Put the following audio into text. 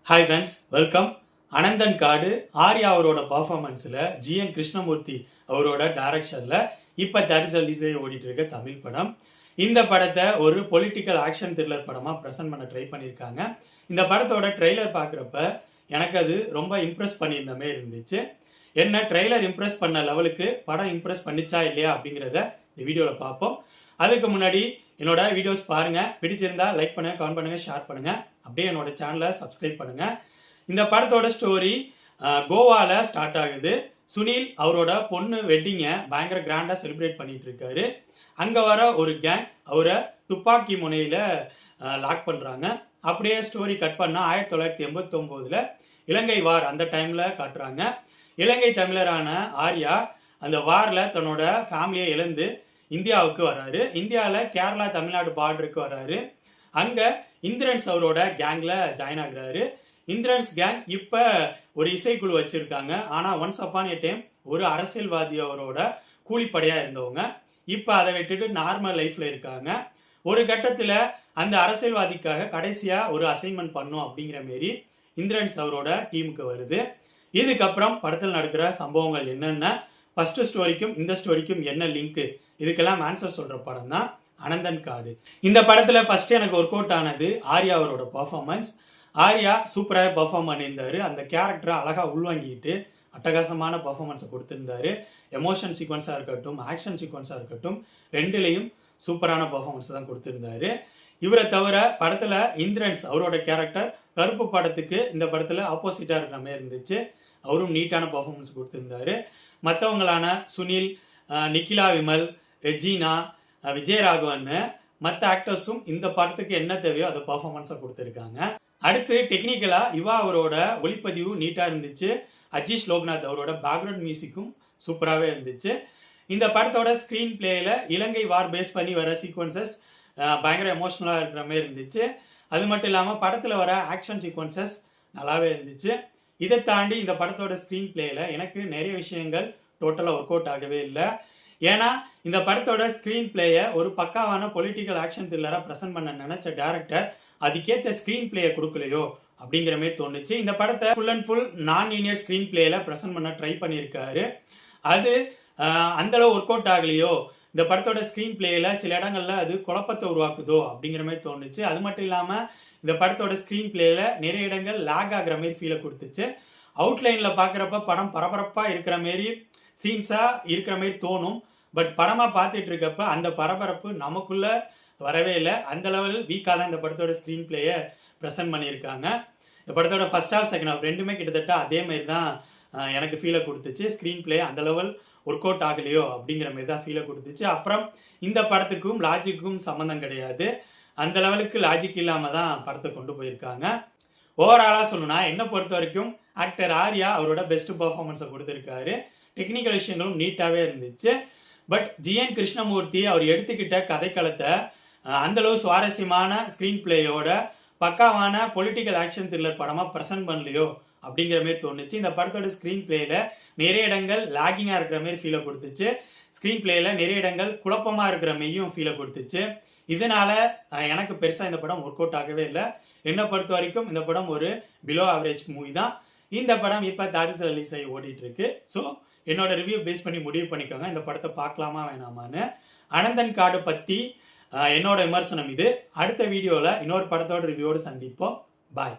Hi friends, welcome. Ananthan காடு ஆர்யா அவரோட பர்ஃபார்மன்ஸில் GN Krishnamurthy அவரோட டைரக்ஷனில் இப்போ தரிசலிசை ஓடிட்டு இருக்க தமிழ் படம். இந்த படத்தை ஒரு பொலிட்டிக்கல் ஆக்ஷன் த்ரில்லர் படமாக ப்ரெசென்ட் பண்ண ட்ரை பண்ணியிருக்காங்க. இந்த படத்தோட ட்ரெய்லர் பார்க்குறப்ப எனக்கு அது ரொம்ப இம்ப்ரெஸ் பண்ணியிருந்த மாதிரி இருந்துச்சு. என்ன ட்ரெய்லர் இம்ப்ரெஸ் பண்ண லெவலுக்கு படம் இம்ப்ரெஸ் பண்ணிச்சா இல்லையா அப்படிங்கிறத இந்த வீடியோவில் பார்ப்போம். அதுக்கு முன்னாடி என்னோட வீடியோஸ் பாருங்க, பிடிச்சிருந்தா லைக் பண்ணுங்க, கமெண்ட் பண்ணுங்க, ஷேர் பண்ணுங்க. அப்படியே என்னோட சேனலை சப்ஸ்கிரைப் பண்ணுங்க. இந்த படத்தோட ஸ்டோரி கோவால ஸ்டார்ட் ஆகுது. சுனில் அவரோட பொண்ணு வெட்டிங்கை பயங்கர கிராண்டா செலிப்ரேட் பண்ணிட்டு இருக்காரு. அங்க வர ஒரு கேங் அவரை துப்பாக்கி முனையில லாக் பண்றாங்க. அப்படியே ஸ்டோரி கட் பண்ணா 1989 இலங்கை வார் அந்த டைம்ல காட்டுறாங்க. இலங்கை தமிழரான ஆர்யா அந்த வார்ல தன்னோட ஃபேமிலியை இழந்து இந்தியாவுக்கு வர்றாரு. இந்தியாவில் கேரளா தமிழ்நாடு பார்டருக்கு வர்றாரு. அங்க இந்திரன்ஸ் அவரோட கேங்ல ஜாயின் ஆகுறாரு. இந்திரன்ஸ் கேங் இப்ப ஒரு இசைக்குழு வச்சிருக்காங்க. ஆனா ஒன்ஸ் அப்பான் எ டைம் ஒரு அரசியல்வாதி அவரோட கூலிப்படையா இருந்தவங்க இப்ப அதை விட்டுட்டு நார்மல் லைஃப்ல இருக்காங்க. ஒரு கட்டத்துல அந்த அரசியல்வாதிக்காக கடைசியா ஒரு அசைன்மெண்ட் பண்ணும் அப்படிங்கிற மாரி இந்திரன்ஸ் அவரோட டீமுக்கு வருது. இதுக்கப்புறம் படத்தில் நடக்கிற சம்பவங்கள் என்னென்ன, ஃபர்ஸ்ட் ஸ்டோரிக்கும் இந்த ஸ்டோரிக்கும் என்ன லிங்க், இதுக்கெல்லாம் ஆன்சர் சொல்ற படம் தான் அனந்தன் காடு. இந்த படத்துல ஃபர்ஸ்ட் எனக்கு ஒர்க் அவுட் ஆனது ஆர்யா அவரோட பர்ஃபார்மன்ஸ். ஆர்யா சூப்பராக பர்ஃபார்ம் பண்ணியிருந்தாரு. அந்த கேரக்டரை அழகா உள்வாங்கிட்டு அட்டகாசமான பர்ஃபார்மன்ஸை கொடுத்திருந்தாரு. எமோஷன் சீக்வன்ஸா இருக்கட்டும், ஆக்ஷன் சீக்வன்ஸா இருக்கட்டும், ரெண்டுலையும் சூப்பரான பர்ஃபார்மன்ஸ் தான் கொடுத்திருந்தாரு. இவரை தவிர படத்துல இந்திரன்ஸ் அவரோட கேரக்டர் கருப்பு படத்துக்கு இந்த படத்துல ஆப்போசிட்டா இருக்கிற மாதிரி இருந்துச்சு. அவரும் நீட்டான பர்ஃபார்மன்ஸ் கொடுத்திருந்தாரு. மற்றவங்களான சுனில், நிக்கிலா விமல், ரெஜினா, விஜயராகவன் மற்ற ஆக்டர்ஸும் இந்த படத்துக்கு என்ன தேவையோ அதை பர்ஃபார்மன்ஸை கொடுத்துருக்காங்க. அடுத்து டெக்னிக்கலா இவா அவரோட ஒளிப்பதிவு நீட்டா இருந்துச்சு. அஜீஷ் லோக்நாத் அவரோட பேக்ரவுண்ட் மியூசிக்கும் சூப்பராகவே இருந்துச்சு. இந்த படத்தோட ஸ்கிரீன் பிளேல இலங்கை வார் பேஸ் பண்ணி வர சீக்வன்சஸ் பயங்கர எமோஷனலாக இருக்கிற மாதிரி இருந்துச்சு. அது மட்டும் இல்லாமல் படத்தில் வர ஆக்ஷன் சீக்வன்சஸ் நல்லாவே இருந்துச்சு. இதை தாண்டி இந்த படத்தோட ஸ்கிரீன் பிளேல எனக்கு நிறைய விஷயங்கள் டோட்டலாக ஒர்க் அவுட் ஆகவே இல்லை. ஏன்னா இந்த படத்தோட ஸ்கிரீன் பிளேயை ஒரு பக்காவான பொலிட்டிக்கல் ஆக்ஷன் த்ரில்லராக ப்ரெசென்ட் பண்ண நினைச்ச டேரக்டர் அதுக்கேற்ற ஸ்கிரீன் பிளேயை கொடுக்கலையோ அப்படிங்கிற மாதிரி தோணுச்சு. இந்த படத்தை ஃபுல் அண்ட் ஃபுல் நான் லீனியர் ஸ்கிரீன் பிளேல ப்ரெசென்ட் பண்ண ட்ரை பண்ணியிருக்காரு. அது அந்த அளவு ஒர்க் அவுட் ஆகலையோ, இந்த படத்தோட ஸ்கிரீன் பிளேல சில இடங்கள்ல அது குழப்பத்தை உருவாக்குதோ அப்படிங்கிற மாதிரி தோணுச்சு. அது மட்டும் இல்லாம இந்த படத்தோட ஸ்கிரீன் பிளேல நிறைய இடங்கள் லேக் ஆகுற மாதிரி ஃபீலை கொடுத்துச்சு. அவுட்லைன்ல பாக்குறப்ப படம் பரபரப்பா இருக்கிற மாதிரி சீன்ஸா இருக்கிற மாதிரி தோணும். பட் படமா பார்த்துட்டு இருக்கப்ப அந்த பரபரப்பு நமக்குள்ள வரவே இல்லை. அந்த லெவல் வீக்காக தான் இந்த படத்தோட ஸ்கிரீன் பிளேயை ப்ரெசென்ட் பண்ணியிருக்காங்க. இந்த படத்தோட ஃபர்ஸ்ட் ஹாஃப் செகண்ட் ஹாஃப் ரெண்டுமே கிட்டத்தட்ட அதே மாதிரி தான் எனக்கு ஃபீலை கொடுத்துச்சு. ஸ்கிரீன் பிளே அந்த லெவல் ஒர்க் அவுட் ஆகலையோ அப்படிங்கிற மாதிரி தான் ஃபீலை கொடுத்துச்சு. அப்புறம் இந்த படத்துக்கும் லாஜிக்கும் சம்மந்தம் கிடையாது. அந்த லெவலுக்கு லாஜிக் இல்லாம தான் படத்தை கொண்டு போயிருக்காங்க. ஓவராலா சொல்லணும்னா என்னை பொறுத்த வரைக்கும் ஆக்டர் ஆர்யா அவரோட பெஸ்ட் பர்ஃபார்மன்ஸை கொடுத்துருக்காரு. டெக்னிக்கல் விஷயங்களும் நீட்டாவே இருந்துச்சு. பட் ஜிஎன் கிருஷ்ணமூர்த்தி அவர் எடுத்துக்கிட்ட கதைக்களத்தை அந்த அளவு சுவாரஸ்யமான ஸ்கிரீன் பிளேயோட பக்காவான பொலிட்டிக்கல் ஆக்ஷன் த்ரில்லர் படமா ப்ரெசென்ட் பண்ணலையோ அப்படிங்கிற மாதிரி தோணுச்சு. இந்த படத்தோட ஸ்கிரீன் பிளேல நிறைய இடங்கள் லாகிங்கா இருக்கிற மாதிரி ஃபீலை கொடுத்துச்சு. ஸ்கிரீன் பிளேல நிறைய இடங்கள் குழப்பமா இருக்கிற மாதிரியும் ஃபீலை கொடுத்துச்சு. இதனால எனக்கு பெருசா இந்த படம் ஒர்க் அவுட் ஆகவே இல்லை. என்னை பொறுத்த வரைக்கும் இந்த படம் ஒரு பிலோ ஆவரேஜ் மூவி தான். இந்த படம் இப்ப தாரிசல் ரிலீஸ் ஆகி ஓடிட்டு இருக்கு. ஸோ என்னோட ரிவ்யூ பேஸ் பண்ணி முடிவு பண்ணிக்கோங்க இந்த படத்தை பார்க்கலாமா வேணாமான்னு. அனந்தன் காடு பத்தி என்னோட விமர்சனம் இது. அடுத்த வீடியோல இன்னொரு படத்தோட ரிவ்யூவோடு சந்திப்போம். பாய்.